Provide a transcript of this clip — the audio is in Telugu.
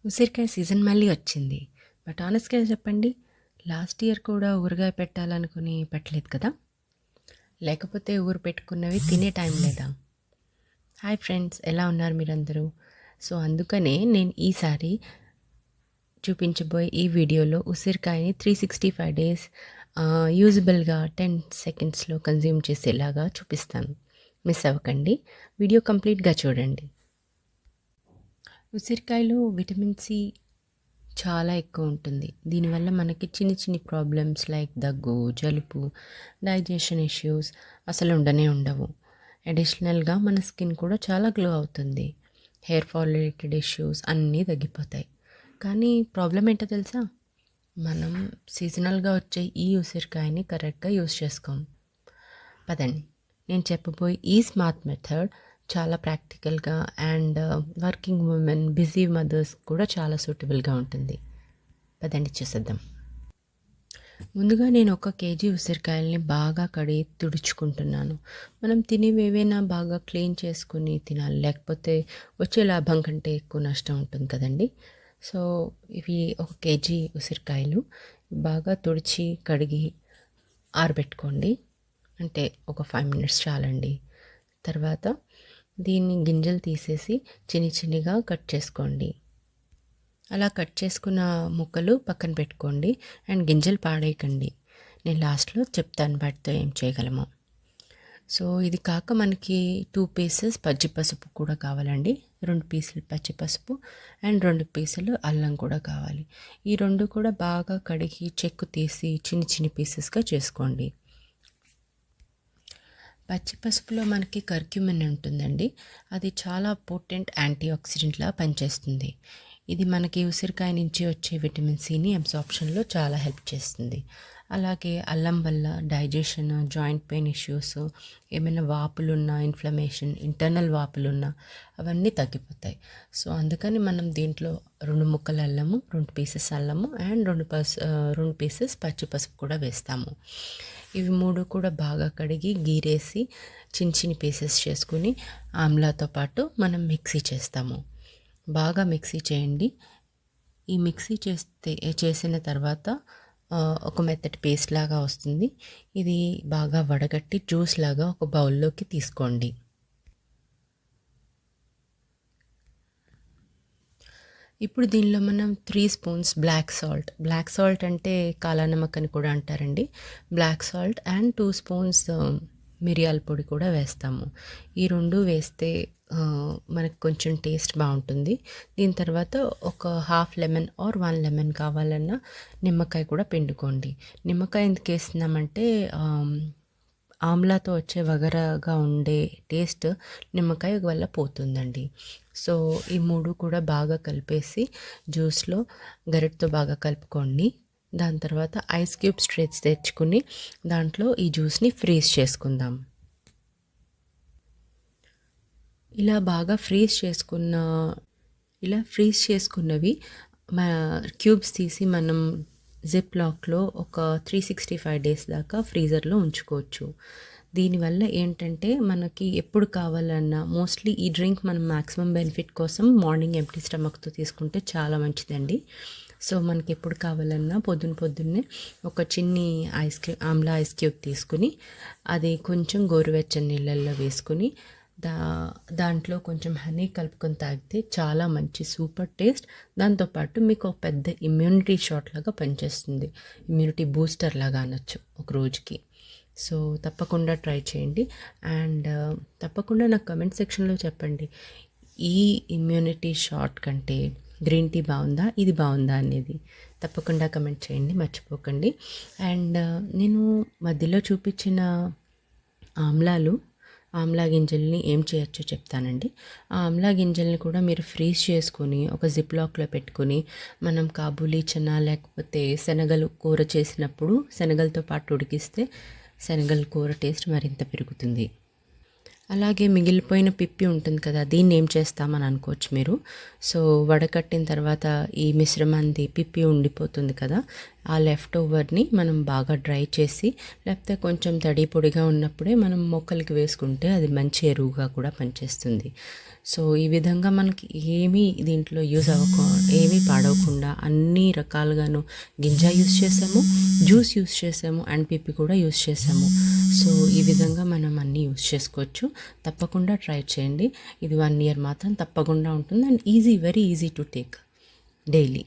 ఉసిరికాయ సీజన్ మళ్ళీ వచ్చింది. బట్ ఆనెస్ట్‌గా చెప్పండి, లాస్ట్ ఇయర్ కూడా ఊరగాయ పెట్టాలనుకుని పెట్టలేదు కదా! లేకపోతే ఊరు పెట్టుకున్నవి తినే టైం లేదా? హాయ్ ఫ్రెండ్స్, ఎలా ఉన్నారు మీరందరూ? సో, అందుకనే నేను ఈసారి చూపించబోయే ఈ వీడియోలో ఉసిరికాయని 365 డేస్ యూజబుల్‌గా 10 సెకండ్స్‌లో కన్జ్యూమ్ చేసేలాగా చూపిస్తాను. మిస్ అవ్వకండి. వీడియో కంప్లీట్‌గా చూడండి. ఉసిరికాయలో విటమిన్ సి చాలా ఎక్కువ ఉంటుంది. దీనివల్ల మనకి చిన్ని చిన్ని ప్రాబ్లమ్స్ లైక్ దగ్గు, జలుబు, డైజెషన్ ఇష్యూస్ అసలు ఉండనే ఉండవు. అడిషనల్‌గా మన స్కిన్ కూడా చాలా గ్లో అవుతుంది. హెయిర్ ఫాల్ రిలేటెడ్ ఇష్యూస్ అన్నీ తగ్గిపోతాయి. కానీ ప్రాబ్లమ్ ఏంటో తెలుసా? మనం సీజనల్‌గా వచ్చే ఈ ఉసిరికాయని కరెక్ట్‌గా యూజ్ చేసుకోం. పదండి, నేను చెప్పబోయే ఈ స్మార్ట్ మెథడ్ చాలా ప్రాక్టికల్‌గా and working women, busy mothers కూడా చాలా సూటబుల్‌గా ఉంటుంది. పదండి చూసేద్దాం. ముందుగా నేను 1 కేజీ ఉసిరికాయల్ని బాగా కడిగి తుడుచుకుంటున్నాను. మనం తినేవి ఏవైనా బాగా క్లీన్ చేసుకుని తినాలి. లేకపోతే వచ్చే లాభం కంటే ఎక్కువ నష్టం ఉంటుంది కదండీ! సో, ఇవి 1 కేజీ ఉసిరికాయలు బాగా తుడిచి, కడిగి ఆరబెట్టుకోండి. అంటే ఒక 5 మినిట్స్ చాలండి. తర్వాత దీన్ని గింజలు తీసేసి చిన్ని చిన్నిగా కట్ చేసుకోండి. అలా కట్ చేసుకున్న ముక్కలు పక్కన పెట్టుకోండి అండ్ గింజలు పాడేయకండి. నేను లాస్ట్‌లో చెప్తాను వాటితో ఏం చేయగలమో. సో, ఇది కాక మనకి 2 పీసెస్ పచ్చి పసుపు కూడా కావాలండి. 2 పీసులు పచ్చి పసుపు అండ్ 2 పీసులు అల్లం కూడా కావాలి. ఈ 2 కూడా బాగా కడిగి చెక్కు తీసి చిన్ని చిన్ని పీసెస్‌గా చేసుకోండి. పచ్చి పసుపులో మనకి కర్క్యూమిన్ ఉంటుందండి. అది చాలా పోటెంట్ యాంటీ ఆక్సిడెంట్‌లా పనిచేస్తుంది. ఇది మనకి ఉసిరికాయ నుంచి వచ్చే విటమిన్ సిని అబ్సార్ప్షన్‌లో చాలా హెల్ప్ చేస్తుంది. అలాగే అల్లం వల్ల డైజెషన్, జాయింట్ పెయిన్ ఇష్యూస్, ఏమైనా వాపులున్నా, ఇన్‌ఫ్లమేషన్, ఇంటర్నల్ వాపులున్నా అవన్నీ తగ్గిపోతాయి. సో, అందుకని మనం దీంట్లో 2 ముక్కల అల్లము, 2 పీసెస్ అల్లము అండ్ 2 పీసెస్ పచ్చి పసుపు కూడా వేస్తాము. ఇవి 3 కూడా బాగా కడిగి గీరేసి చిన్న చిన్ని పీసెస్ చేసుకుని ఆమ్లాతో పాటు మనం మిక్సీ చేస్తాము. బాగా మిక్సీ చేయండి. ఈ మిక్సీ చేసిన తర్వాత ఒక మెత్తటి పేస్ట్ లాగా వస్తుంది. ఇది బాగా వడగట్టి జ్యూస్ లాగా ఒక బౌల్లోకి తీసుకోండి. ఇప్పుడు దీనిలో మనం 3 స్పూన్స్ బ్లాక్ సాల్ట్ అంటే కాలా నమక్ అని కూడా అంటారండి. బ్లాక్ సాల్ట్ అండ్ 2 స్పూన్స్ మిరియాల పొడి కూడా వేస్తాము. ఈ 2 వేస్తే మనకు కొంచెం టేస్ట్ బావుంటుంది. దీని తర్వాత ఒక హాఫ్ లెమన్ ఆర్ 1 లెమన్ కావాలన్నా నిమ్మకాయ కూడా పిండుకోండి. నిమ్మకాయ ఎందుకేస్తున్నామంటే ఆమ్లాతో వచ్చే వగరగా ఉండే టేస్ట్ నిమ్మకాయ వల్ల పోతుందండి. సో, ఈ 3 కూడా బాగా కలిపేసి జ్యూస్‌లో గరిటెతో బాగా కలుపుకోండి. దాని తర్వాత ఐస్ క్యూబ్స్ ట్రేస్ తెచ్చుకుని దాంట్లో ఈ జ్యూస్‌ని ఫ్రీజ్ చేసుకుందాం. ఇలా బాగా ఫ్రీజ్ చేసుకున్నవి మా క్యూబ్స్ తీసి మనం జిప్ లాక్‌లో ఒక 365 డేస్ దాకా ఫ్రీజర్‌లో ఉంచుకోవచ్చు. దీనివల్ల ఏంటంటే మనకి ఎప్పుడు కావాలన్నా మోస్ట్‌లీ ఈ డ్రింక్ మనం మాక్సిమం బెనిఫిట్ కోసం మార్నింగ్ ఎంప్టీ స్టమక్‌తో తీసుకుంటే చాలా మంచిదండి. సో, మనకి ఎప్పుడు కావాలన్నా పొద్దున్నే ఒక చిన్ని ఆమ్లా ఐస్ క్యూబ్ తీసుకొని అది కొంచెం గోరువెచ్చని నీళ్ళల్లో వేసుకొని దాంట్లో కొంచెం హనీ కలుపుకొని తాగితే చాలా మంచి సూపర్ టేస్ట్. దాంతోపాటు మీకు ఒక పెద్ద ఇమ్యూనిటీ షాట్ లాగా పనిచేస్తుంది. ఇమ్యూనిటీ బూస్టర్ లాగా అనొచ్చు ఒక రోజుకి. సో, తప్పకుండా ట్రై చేయండి. అండ్ తప్పకుండా నాకు కమెంట్ సెక్షన్‌లో చెప్పండి. ఈ ఇమ్యూనిటీ షాట్ కంటే గ్రీన్ టీ బావుందా? ఇది బావుందా అనేది. తప్పకుండా కమెంట్ చేయండి, మర్చిపోకండి. అండ్ నేను మధ్యలో చూపించిన ఆమ్లా గింజల్ని ఏం చేయొచ్చో చెప్తానండి. ఆ ఆమ్లా గింజల్ని కూడా మీరు ఫ్రీజ్ చేసుకొని ఒక జిప్ లాక్‌లో పెట్టుకొని మనం కాబూలీ చనా లేకపోతే శనగలు కూర చేసినప్పుడు శనగలతో పాటు ఉడికిస్తే శనగల కూర టేస్ట్ మరింత పెరుగుతుంది. అలాగే మిగిలిపోయిన పిప్పి ఉంటుంది కదా, దీన్ని ఏం చేస్తామని అనుకోవచ్చు మీరు. సో వడకట్టిన తర్వాత ఈ మిశ్రమాన్ని పిప్పి ఉండిపోతుంది కదా, ఆ లెఫ్ట్ ఓవర్ని మనం బాగా డ్రై చేసి, లేకపోతే కొంచెం తడి పొడిగా ఉన్నప్పుడే మనం మొక్కలకి వేసుకుంటే అది మంచి ఎరువుగా కూడా పనిచేస్తుంది. సో ఈ విధంగా మనకి ఏమీ దీంట్లో ఏమీ పాడవకుండా అన్ని రకాలుగాను గింజ యూస్ చేసాము, జ్యూస్ యూస్ చేసాము అండ్ పిప్పి కూడా యూస్ చేసాము. సో ఈ విధంగా మనం అన్నీ యూస్ చేసుకోవచ్చు. తప్పకుండా ట్రై చేయండి. ఇది 1 year మాత్రం తప్పకుండా ఉంటుంది and very easy to take daily.